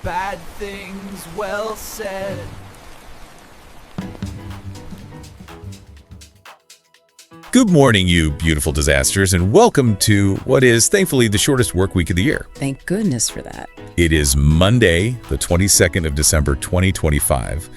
bad things well said. Good morning, you beautiful disasters, and welcome to what is thankfully the shortest work week of the year. Thank goodness for that. It is Monday, the 22nd of December, 2025.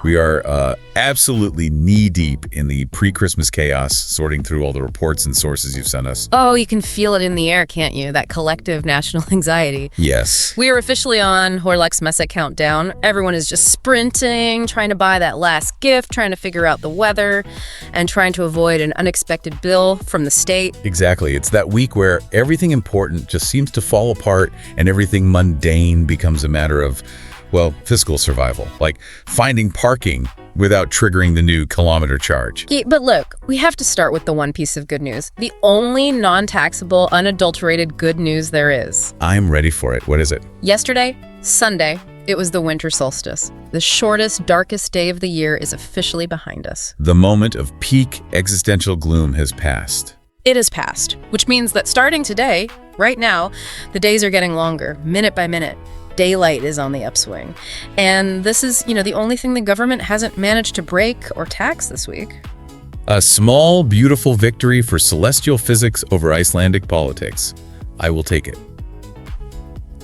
We are absolutely knee-deep in the pre-Christmas chaos, sorting through all the reports and sources you've sent us. Oh, you can feel it in the air, can't you? That collective national anxiety. Yes. We are officially on Horlex countdown. Everyone is just sprinting, trying to buy that last gift, trying to figure out the weather, and trying to avoid an unexpected bill from the state. Exactly. It's that week where everything important just seems to fall apart and everything mundane becomes a matter of, well, fiscal survival, like finding parking without triggering the new Kilometre Charge. Yeah, but look, we have to start with the one piece of good news. The only non-taxable, unadulterated good news there is. I'm ready for it. What is it? Yesterday, Sunday, it was the winter solstice. The shortest, darkest day of the year is officially behind us. The moment of peak existential gloom has passed. It has passed, which means that starting today, right now, the days are getting longer, minute by minute. Daylight is on the upswing. And this is, the only thing the government hasn't managed to break or tax this week. A small, beautiful victory for celestial physics over Icelandic politics. I will take it.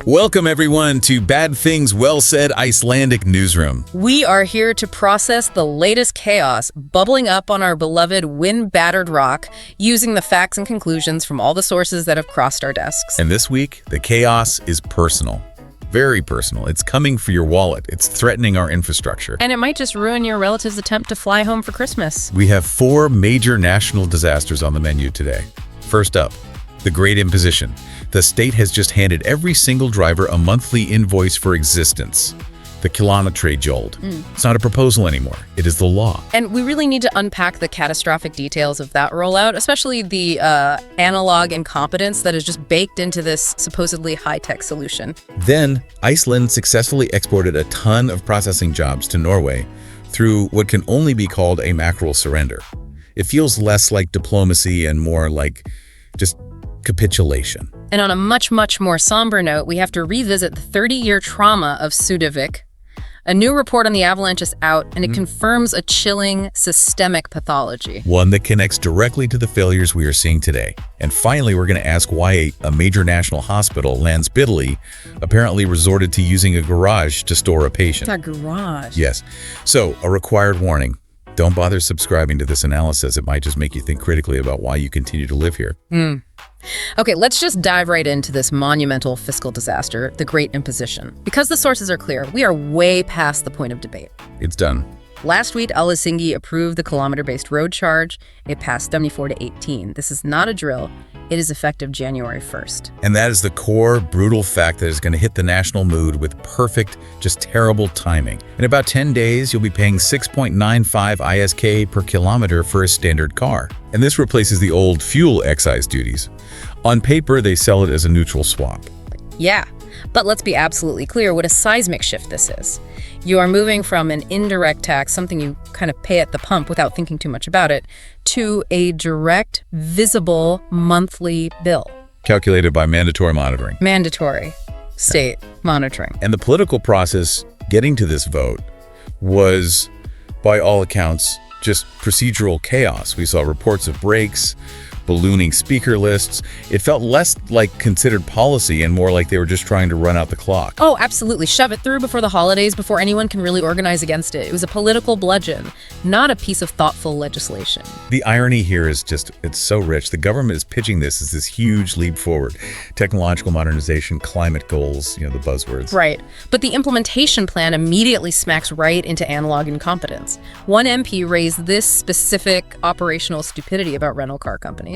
Welcome, everyone, to Bad Things Well Said Icelandic Newsroom. We are here to process the latest chaos bubbling up on our beloved wind-battered rock using the facts and conclusions from all the sources that have crossed our desks. And this week, the chaos is personal. Very personal. It's coming for your wallet. It's threatening our infrastructure. And it might just ruin your relative's attempt to fly home for Christmas. We have 4 major national disasters on the menu today. First up, the Great Imposition. The state has just handed every single driver a monthly invoice for existence. The Kilometre Charge. It's not a proposal anymore. It is the law. And we really need to unpack the catastrophic details of that rollout, especially the analog incompetence that is just baked into this supposedly high-tech solution. Then, Iceland successfully exported a ton of processing jobs to Norway through what can only be called a Mackerel surrender. It feels less like diplomacy and more like just capitulation. And on a much, much more somber note, we have to revisit the 30-year trauma of Súðavík. A new report on the avalanche is out, and it confirms a chilling systemic pathology. One that connects directly to the failures we are seeing today. And finally, we're going to ask why a major national hospital, Landspítali, apparently resorted to using a garage to store a patient. A garage? Yes. So, a required warning. Don't bother subscribing to this analysis. It might just make you think critically about why you continue to live here. Okay, let's just dive right into this monumental fiscal disaster, the Great Imposition. Because the sources are clear, we are way past the point of debate. It's done. Last week, Helsinki approved the kilometer-based road charge. It passed 74-18. This is not a drill. It is effective January 1st. And that is the core, brutal fact that is going to hit the national mood with perfect, just terrible timing. In about 10 days, you'll be paying 6.95 ISK per kilometer for a standard car. And this replaces the old fuel excise duties. On paper, they sell it as a neutral swap. Yeah, but let's be absolutely clear what a seismic shift this is. You are moving from an indirect tax, something you kind of pay at the pump without thinking too much about it, to a direct, visible monthly bill. Calculated by mandatory monitoring. Mandatory state monitoring. And the political process getting to this vote was, by all accounts, just procedural chaos. We saw reports of breaks, ballooning speaker lists. It felt less like considered policy and more like they were just trying to run out the clock. Oh, absolutely. Shove it through before the holidays, before anyone can really organize against it. It was a political bludgeon, not a piece of thoughtful legislation. The irony here is just, it's so rich. The government is pitching this as this huge leap forward. Technological modernization, climate goals, the buzzwords. Right. But the implementation plan immediately smacks right into analog incompetence. One MP raised this specific operational stupidity about rental car companies.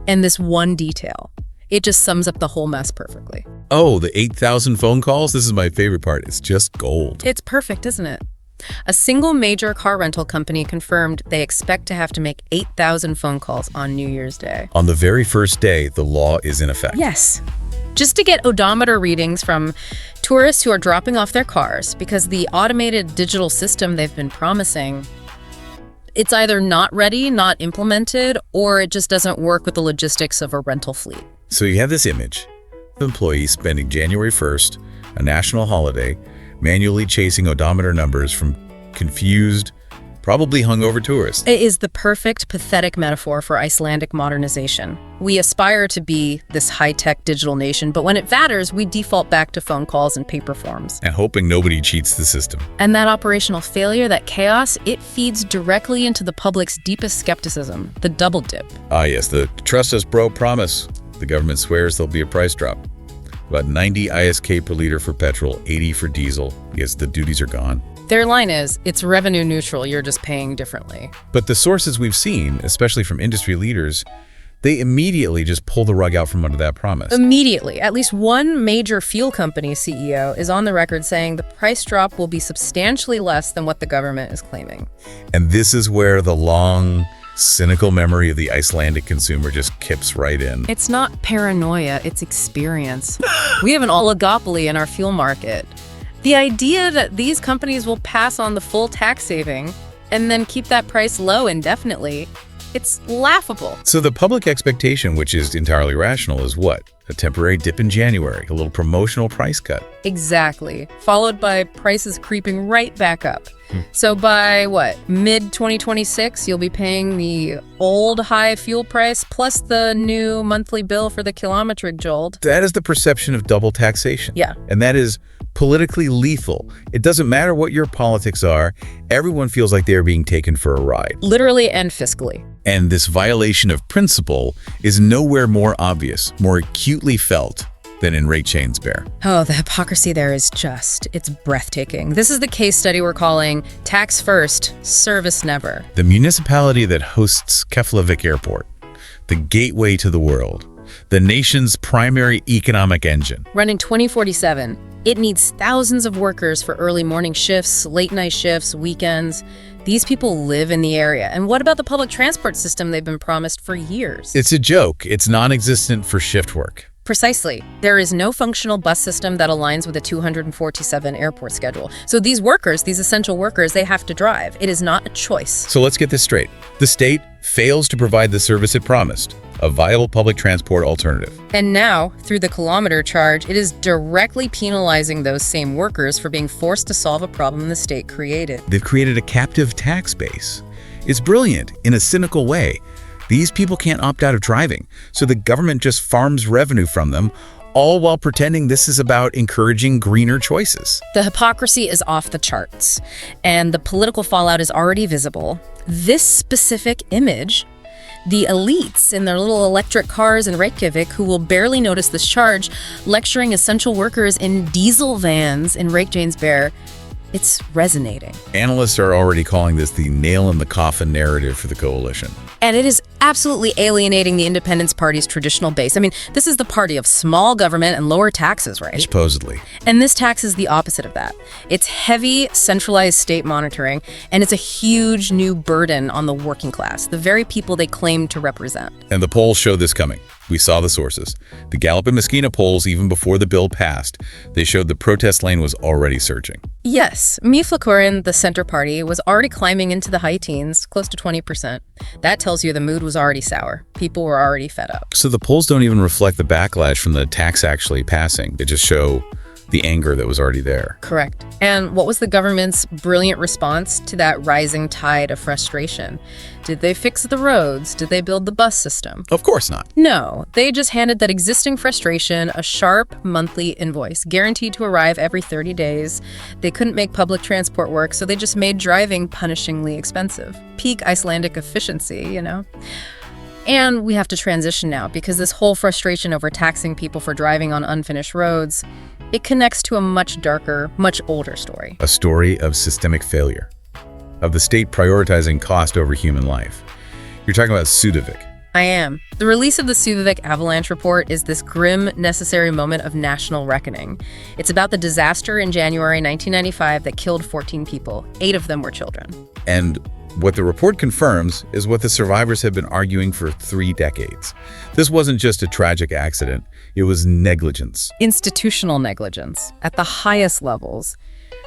And this one detail, it just sums up the whole mess perfectly. Oh, the 8,000 phone calls? This is my favorite part. It's just gold. It's perfect, isn't it? A single major car rental company confirmed they expect to have to make 8,000 phone calls on New Year's Day. On the very first day, the law is in effect. Yes. Just to get odometer readings from tourists who are dropping off their cars because the automated digital system they've been promising, it's either not ready, not implemented, or it just doesn't work with the logistics of a rental fleet. So you have this image of employees spending January 1st a national holiday, manually chasing odometer numbers from confused, probably hungover tourists. It is the perfect, pathetic metaphor for Icelandic modernization. We aspire to be this high-tech digital nation, but when it matters, we default back to phone calls and paper forms. And hoping nobody cheats the system. And that operational failure, that chaos, it feeds directly into the public's deepest skepticism, the double dip. Ah yes, the trust us bro promise. The government swears there'll be a price drop. About 90 ISK per liter for petrol, 80 for diesel. Yes, the duties are gone. Their line is, it's revenue neutral, you're just paying differently. But the sources we've seen, especially from industry leaders, they immediately just pull the rug out from under that promise. Immediately. At least one major fuel company CEO is on the record saying the price drop will be substantially less than what the government is claiming. And this is where the long, cynical memory of the Icelandic consumer just kips right in. It's not paranoia, it's experience. We have an oligopoly in our fuel market. The idea that these companies will pass on the full tax saving and then keep that price low indefinitely, it's laughable. So the public expectation, which is entirely rational, is what? A temporary dip in January, a little promotional price cut. Exactly. Followed by prices creeping right back up. So by mid-2026, you'll be paying the old high fuel price plus the new monthly bill for the kilometre charge. That is the perception of double taxation. Yeah. And that is politically lethal. It doesn't matter what your politics are, everyone feels like they're being taken for a ride. Literally and fiscally. And this violation of principle is nowhere more obvious, more acutely felt than in Reykjanesbær. Oh, the hypocrisy there is it's breathtaking. This is the case study we're calling tax first, service never. The municipality that hosts Keflavik Airport, the gateway to the world, the nation's primary economic engine. Running 2047, it needs thousands of workers for early morning shifts, late night shifts, weekends. These people live in the area. And what about the public transport system they've been promised for years? It's a joke. It's non-existent for shift work. Precisely. There is no functional bus system that aligns with a 247 airport schedule. So these workers, these essential workers, they have to drive. It is not a choice. So let's get this straight. The state fails to provide the service it promised, a viable public transport alternative. And now, through the kilometer charge, it is directly penalizing those same workers for being forced to solve a problem the state created. They've created a captive tax base. It's brilliant in a cynical way. These people can't opt out of driving, so the government just farms revenue from them, all while pretending this is about encouraging greener choices. The hypocrisy is off the charts, and the political fallout is already visible. This specific image, the elites in their little electric cars in Reykjavik who will barely notice this charge, lecturing essential workers in diesel vans in Reykjanesbær, it's resonating. Analysts are already calling this the nail-in-the-coffin narrative for the coalition. And it is absolutely alienating the Independence Party's traditional base. I mean, this is the party of small government and lower taxes, right? Supposedly. And this tax is the opposite of that. It's heavy, centralized state monitoring, and it's a huge new burden on the working class, the very people they claim to represent. And the polls show this coming. We saw the sources. The Gallup and Maskína polls, even before the bill passed, they showed the protest lane was already surging. Yes, Miðflokkurinn, the center party, was already climbing into the high teens, close to 20%. That tells you the mood was already sour. People were already fed up. So the polls don't even reflect the backlash from the tax actually passing. They just show the anger that was already there. Correct. And what was the government's brilliant response to that rising tide of frustration? Did they fix the roads? Did they build the bus system? Of course not. No, they just handed that existing frustration a sharp monthly invoice, guaranteed to arrive every 30 days. They couldn't make public transport work, so they just made driving punishingly expensive. Peak Icelandic efficiency, you know? And we have to transition now, because this whole frustration over taxing people for driving on unfinished roads, it connects to a much darker, much older story. A story of systemic failure, of the state prioritizing cost over human life. You're talking about Súðavík. I am. The release of the Súðavík avalanche report is this grim, necessary moment of national reckoning. It's about the disaster in January 1995 that killed 14 people. 8 of them were children. And what the report confirms is what the survivors have been arguing for 3 decades. This wasn't just a tragic accident, it was negligence. Institutional negligence at the highest levels.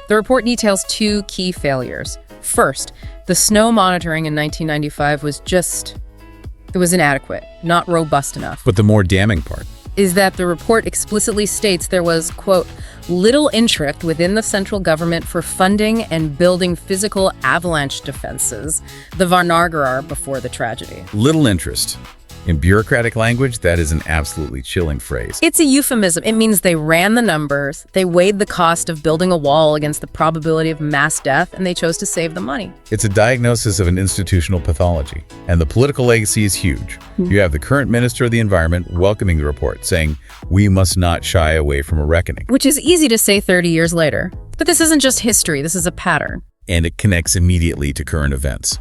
The report details 2 key failures. First, the snow monitoring in 1995 was inadequate, not robust enough. But the more damning part, is that the report explicitly states there was, quote, little interest within the central government for funding and building physical avalanche defenses, the Varnargarar, before the tragedy. Little interest. In bureaucratic language, that is an absolutely chilling phrase. It's a euphemism. It means they ran the numbers, they weighed the cost of building a wall against the probability of mass death, and they chose to save the money. It's a diagnosis of an institutional pathology, and the political legacy is huge. You have the current Minister of the Environment welcoming the report, saying, we must not shy away from a reckoning. Which is easy to say 30 years later. But this isn't just history, this is a pattern. And it connects immediately to current events.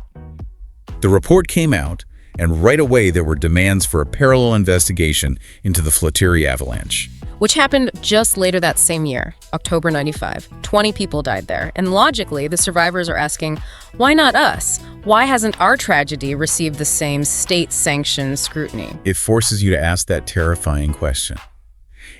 The report came out, and right away there were demands for a parallel investigation into the Flotiri avalanche. Which happened just later that same year, October 95. 20 people died there. And logically, the survivors are asking, why not us? Why hasn't our tragedy received the same state-sanctioned scrutiny? It forces you to ask that terrifying question.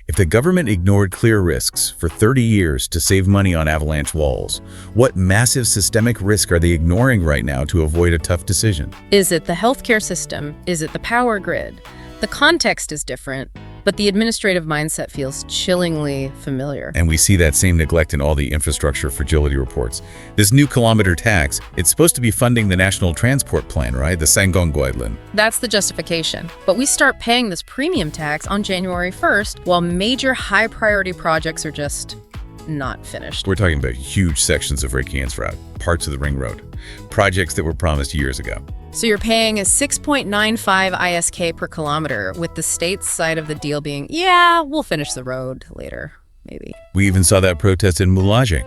If the government ignored clear risks for 30 years to save money on avalanche walls, what massive systemic risk are they ignoring right now to avoid a tough decision? Is it the healthcare system? Is it the power grid? The context is different, but the administrative mindset feels chillingly familiar. And we see that same neglect in all the infrastructure fragility reports. This new kilometer tax, it's supposed to be funding the National Transport Plan, right? The Sangongguidlin. That's the justification. But we start paying this premium tax on January 1st, while major high-priority projects are just not finished. We're talking about huge sections of Reykjanesbær, parts of the ring road, projects that were promised years ago. So you're paying a 6.95 ISK per kilometer, with the state's side of the deal being, yeah, we'll finish the road later, maybe. We even saw that protest in Múlaþing.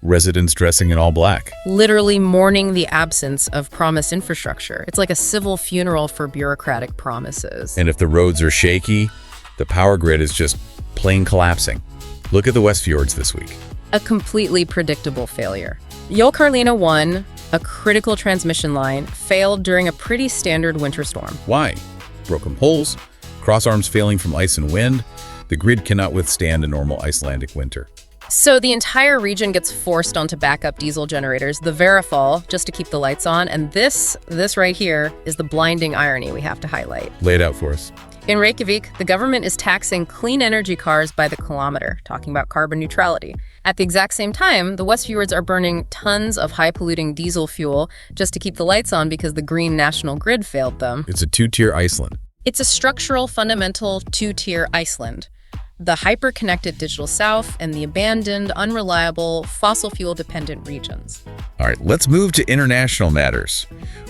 Residents dressing in all black. Literally mourning the absence of promised infrastructure. It's like a civil funeral for bureaucratic promises. And if the roads are shaky, the power grid is just plain collapsing. Look at the Westfjords this week. A completely predictable failure. Mjólkárlína 1, a critical transmission line, failed during a pretty standard winter storm. Why? Broken poles, crossarms failing from ice and wind. The grid cannot withstand a normal Icelandic winter. So the entire region gets forced onto backup diesel generators, the Verifall, just to keep the lights on. And this right here is the blinding irony we have to highlight. Lay it out for us. In Reykjavik, the government is taxing clean energy cars by the kilometer, talking about carbon neutrality. At the exact same time, the Westfjords are burning tons of high-polluting diesel fuel just to keep the lights on because the green national grid failed them. It's a two-tier Iceland. It's a structural, fundamental two-tier Iceland. The hyper-connected digital south and the abandoned, unreliable, fossil fuel-dependent regions. All right, let's move to international matters,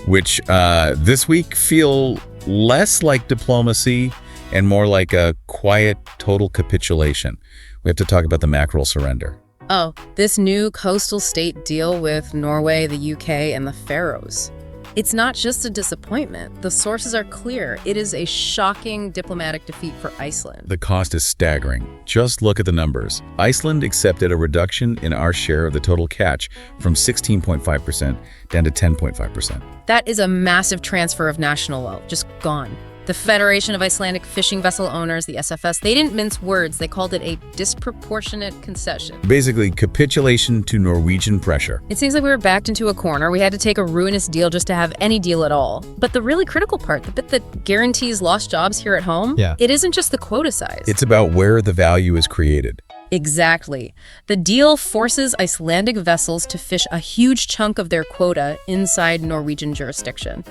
which this week feel less like diplomacy and more like a quiet, total capitulation. We have to talk about the Mackerel surrender. Oh, this new coastal state deal with Norway, the UK, and the Faroes. It's not just a disappointment. The sources are clear. It is a shocking diplomatic defeat for Iceland. The cost is staggering. Just look at the numbers. Iceland accepted a reduction in our share of the total catch from 16.5% down to 10.5%. That is a massive transfer of national wealth, just gone. The Federation of Icelandic Fishing Vessel Owners, the SFS, they didn't mince words. They called it a disproportionate concession. Basically, capitulation to Norwegian pressure. It seems like we were backed into a corner. We had to take a ruinous deal just to have any deal at all. But the really critical part, the bit that guarantees lost jobs here at home, it isn't just the quota size. It's about where the value is created. Exactly. The deal forces Icelandic vessels to fish a huge chunk of their quota inside Norwegian jurisdiction.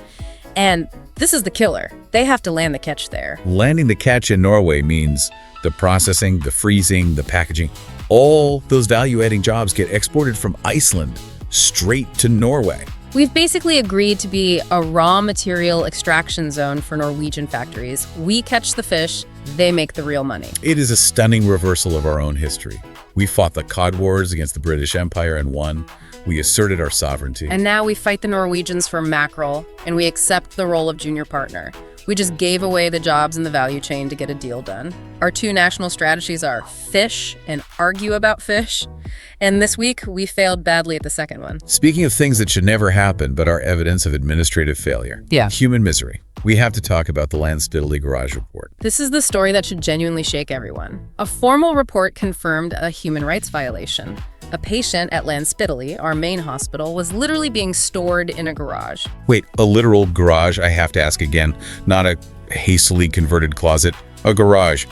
And this is the killer. They have to land the catch there. Landing the catch in Norway means the processing, the freezing, the packaging. All those value-adding jobs get exported from Iceland straight to Norway. We've basically agreed to be a raw material extraction zone for Norwegian factories. We catch the fish, they make the real money. It is a stunning reversal of our own history. We fought the Cod Wars against the British Empire and won. We asserted our sovereignty. And now we fight the Norwegians for mackerel, and we accept the role of junior partner. We just gave away the jobs in the value chain to get a deal done. Our two national strategies are fish and argue about fish. And this week, we failed badly at the second one. Speaking of things that should never happen but are evidence of administrative failure. Human misery. We have to talk about the Landspítali garage report. This is the story that should genuinely shake everyone. A formal report confirmed a human rights violation. A patient at Landspítali, our main hospital, was literally being stored in a garage. Wait, a literal garage? I have to ask again, not a hastily converted closet. A garage.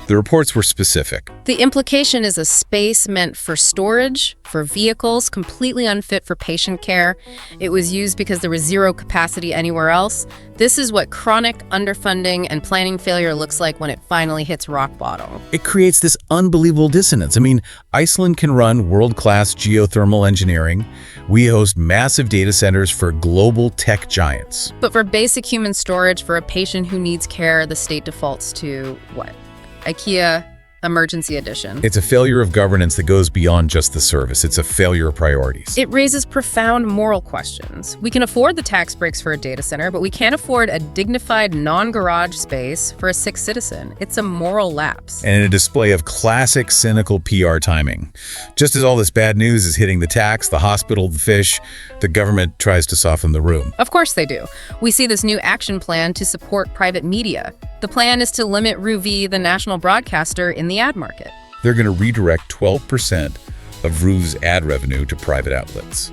The reports were specific. The implication is a space meant for storage, for vehicles, completely unfit for patient care. It was used because there was zero capacity anywhere else. This is what chronic underfunding and planning failure looks like when it finally hits rock bottom. It creates this unbelievable dissonance. I mean, Iceland can run world-class geothermal engineering. We host massive data centers for global tech giants. But for basic human storage for a patient who needs care, the state defaults to what? IKEA Emergency Edition. It's a failure of governance that goes beyond just the service. It's a failure of priorities. It raises profound moral questions. We can afford the tax breaks for a data center, but we can't afford a dignified non-garage space for a sick citizen. It's a moral lapse. And a display of classic cynical PR timing. Just as all this bad news is hitting the tax, the hospital, the fish, the government tries to soften the room. Of course they do. We see this new action plan to support private media. The plan is to limit RUV, the national broadcaster, in the ad market. They're going to redirect 12% of RUV's ad revenue to private outlets.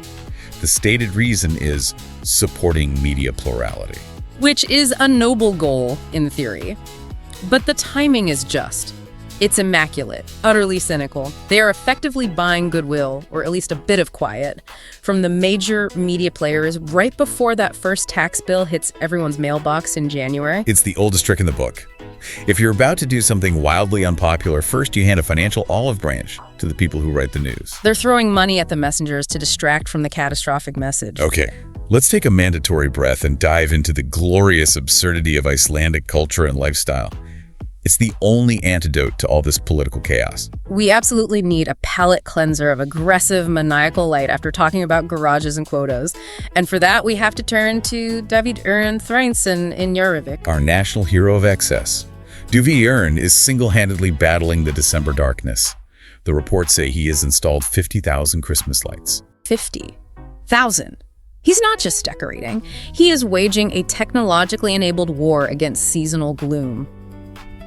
The stated reason is supporting media plurality. Which is a noble goal in theory. But the timing is just. It's immaculate, utterly cynical. They are effectively buying goodwill, or at least a bit of quiet, from the major media players right before that first tax bill hits everyone's mailbox in January. It's the oldest trick in the book. If you're about to do something wildly unpopular, first you hand a financial olive branch to the people who write the news. They're throwing money at the messengers to distract from the catastrophic message. Okay, let's take a mandatory breath and dive into the glorious absurdity of Icelandic culture and lifestyle. It's the only antidote to all this political chaos. We absolutely need a palate cleanser of aggressive, maniacal light after talking about garages and quotas. And for that, we have to turn to David Örn Threinsson in Njarðvík. Our national hero of excess. David Örn is single-handedly battling the December darkness. The reports say he has installed 50,000 Christmas lights. 50,000. He's not just decorating. He is waging a technologically enabled war against seasonal gloom.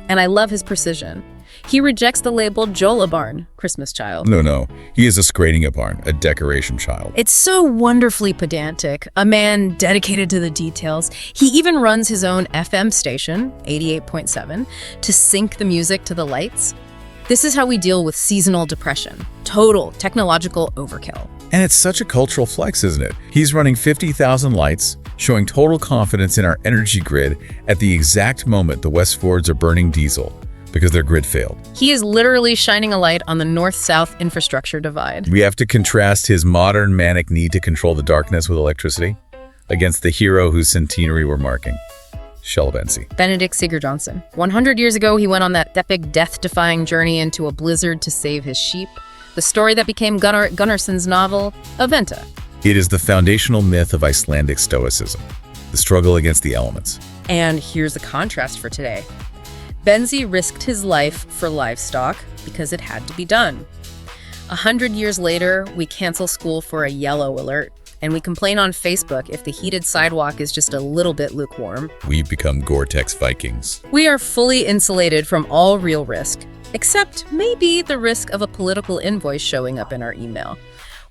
And I love his precision. He rejects the label Jólabarn, Christmas child. No. He is a Skreitingabarn, a decoration child. It's so wonderfully pedantic, a man dedicated to the details. He even runs his own FM station, 88.7, to sync the music to the lights. This is how we deal with seasonal depression. Total technological overkill. And it's such a cultural flex, isn't it? He's running 50,000 lights, showing total confidence in our energy grid at the exact moment the Westfjords are burning diesel because their grid failed. He is literally shining a light on the north-south infrastructure divide. We have to contrast his modern manic need to control the darkness with electricity against the hero whose centenary we're marking, Fjalla-Bensi. Benedict Sigurjonsson. 100 years ago, he went on that epic death-defying journey into a blizzard to save his sheep. The story that became Gunnar Gunnarsson's novel, Aðventa. It is the foundational myth of Icelandic stoicism, the struggle against the elements. And here's a contrast for today. Bensi risked his life for livestock because it had to be done. 100 years later, we cancel school for a yellow alert, and we complain on Facebook if the heated sidewalk is just a little bit lukewarm. We've become Gore-Tex Vikings. We are fully insulated from all real risk, except maybe the risk of a political invoice showing up in our email.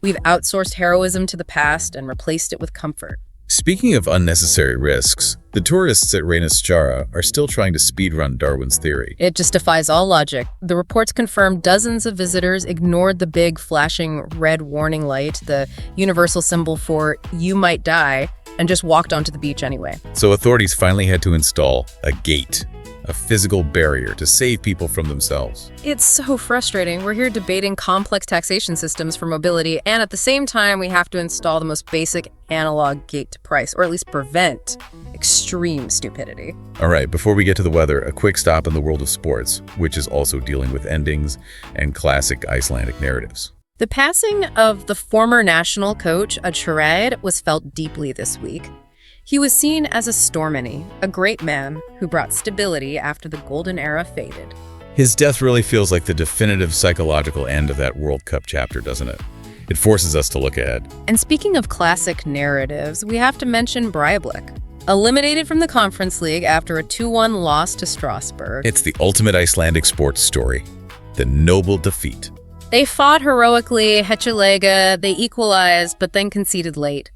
We've outsourced heroism to the past and replaced it with comfort. Speaking of unnecessary risks, the tourists at Reynisfjara are still trying to speedrun Darwin's theory. It just defies all logic. The reports confirm dozens of visitors ignored the big flashing red warning light, the universal symbol for "you might die," and just walked onto the beach anyway. So authorities finally had to install a gate, a physical barrier to save people from themselves. It's so frustrating. We're here debating complex taxation systems for mobility, and at the same time, we have to install the most basic analog gate to price, or at least prevent extreme stupidity. All right, before we get to the weather, a quick stop in the world of sports, which is also dealing with endings and classic Icelandic narratives. The passing of the former national coach, Aðventa, was felt deeply this week. He was seen as a stormany, a great man who brought stability after the golden era faded. His death really feels like the definitive psychological end of that World Cup chapter, doesn't it? It forces us to look ahead. And speaking of classic narratives, we have to mention Breiðablik, eliminated from the Conference League after a 2-1 loss to Strasbourg. It's the ultimate Icelandic sports story, the noble defeat. They fought heroically, Hetchulega, they equalized, but then conceded late.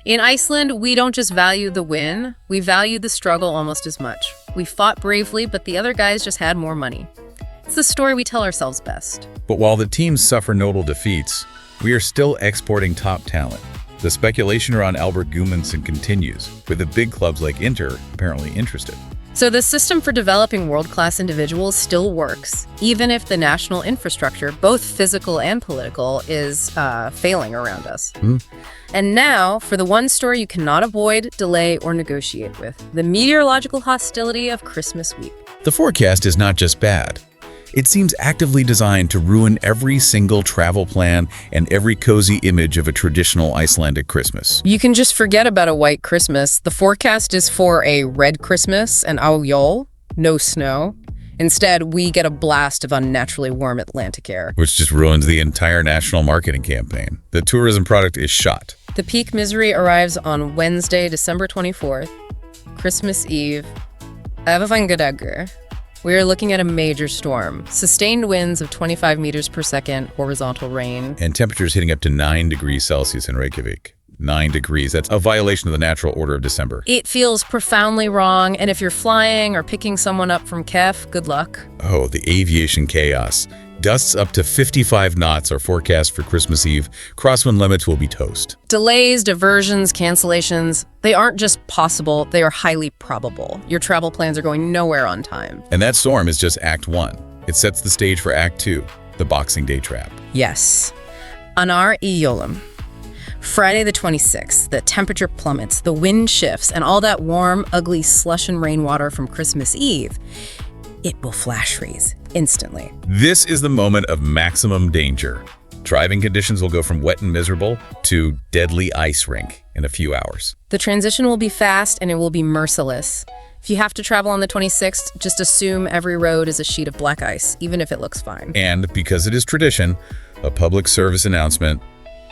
In Iceland, we don't just value the win, we value the struggle almost as much. We fought bravely, but the other guys just had more money. It's the story we tell ourselves best. But while the teams suffer notable defeats, we are still exporting top talent. The speculation around Albert Gudmundsson continues, with the big clubs like Inter apparently interested. So the system for developing world-class individuals still works, even if the national infrastructure, both physical and political, is failing around us. And now, for the one story you cannot avoid, delay, or negotiate with, the meteorological hostility of Christmas week. The forecast is not just bad. It seems actively designed to ruin every single travel plan and every cozy image of a traditional Icelandic Christmas. You can just forget about a white Christmas. The forecast is for a red Christmas and ájól, no snow. Instead, we get a blast of unnaturally warm Atlantic air. Which just ruins the entire national marketing campaign. The tourism product is shot. The peak misery arrives on Wednesday, December 24th, Christmas Eve. Aðventa. We are looking at a major storm. Sustained winds of 25 meters per second, horizontal rain. And temperatures hitting up to 9 degrees Celsius in Reykjavik. 9 degrees. That's a violation of the natural order of December. It feels profoundly wrong, and if you're flying or picking someone up from Kef, good luck. Oh, the aviation chaos. Gusts up to 55 knots are forecast for Christmas Eve. Crosswind limits will be toast. Delays, diversions, cancellations, they aren't just possible, they are highly probable. Your travel plans are going nowhere on time. And that storm is just Act 1. It sets the stage for Act 2, the Boxing Day trap. Yes. Anar í jólum. Friday the 26th, the temperature plummets, the wind shifts, and all that warm, ugly slush and rainwater from Christmas Eve, it will flash freeze instantly. This is the moment of maximum danger. Driving conditions will go from wet and miserable to deadly ice rink in a few hours. The transition will be fast and it will be merciless. If you have to travel on the 26th, just assume every road is a sheet of black ice, even if it looks fine. And because it is tradition, a public service announcement,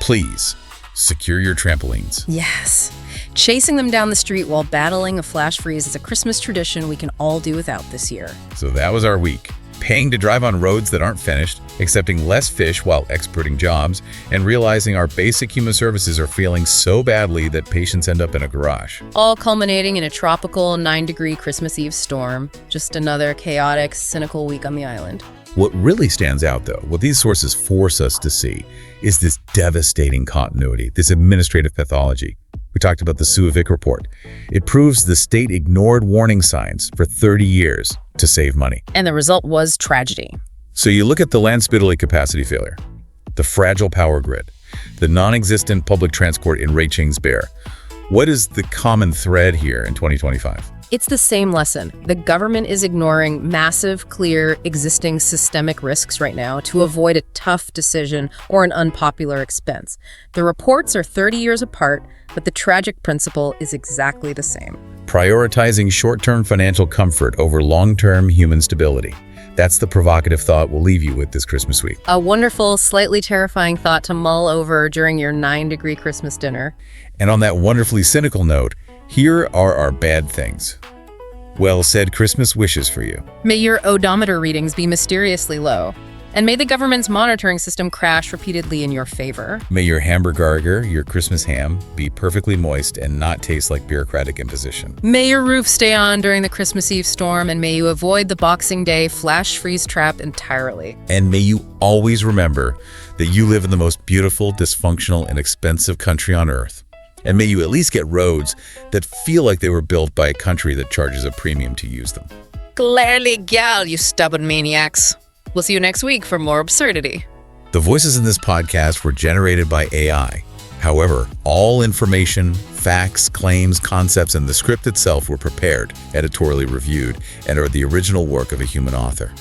please secure your trampolines. Yes. Chasing them down the street while battling a flash freeze is a Christmas tradition we can all do without this year. So that was our week. Paying to drive on roads that aren't finished, accepting less fish while exporting jobs, and realizing our basic human services are failing so badly that patients end up in a garage. All culminating in a tropical 9-degree Christmas Eve storm. Just another chaotic, cynical week on the island. What really stands out, though, what these sources force us to see, is this devastating continuity, this administrative pathology. We talked about the Súðavík report. It proves the state ignored warning signs for 30 years to save money. And the result was tragedy. So you look at the Landspítali capacity failure, the fragile power grid, the non-existent public transport in Reykjanesbær. What is the common thread here in 2025? It's the same lesson. The government is ignoring massive, clear, existing systemic risks right now to avoid a tough decision or an unpopular expense. The reports are 30 years apart, but the tragic principle is exactly the same. Prioritizing short-term financial comfort over long-term human stability. That's the provocative thought we'll leave you with this Christmas week. A wonderful, slightly terrifying thought to mull over during your 9-degree Christmas dinner. And on that wonderfully cynical note, here are our bad things. Well said Christmas wishes for you. May your odometer readings be mysteriously low. And may the government's monitoring system crash repeatedly in your favor. May your hamburger, your Christmas ham, be perfectly moist and not taste like bureaucratic imposition. May your roof stay on during the Christmas Eve storm, and may you avoid the Boxing Day flash freeze trap entirely. And may you always remember that you live in the most beautiful, dysfunctional, and expensive country on earth. And may you at least get roads that feel like they were built by a country that charges a premium to use them. Clearly, gal, you stubborn maniacs. We'll see you next week for more absurdity. The voices in this podcast were generated by AI. However, all information, facts, claims, concepts, and the script itself were prepared, editorially reviewed, and are the original work of a human author.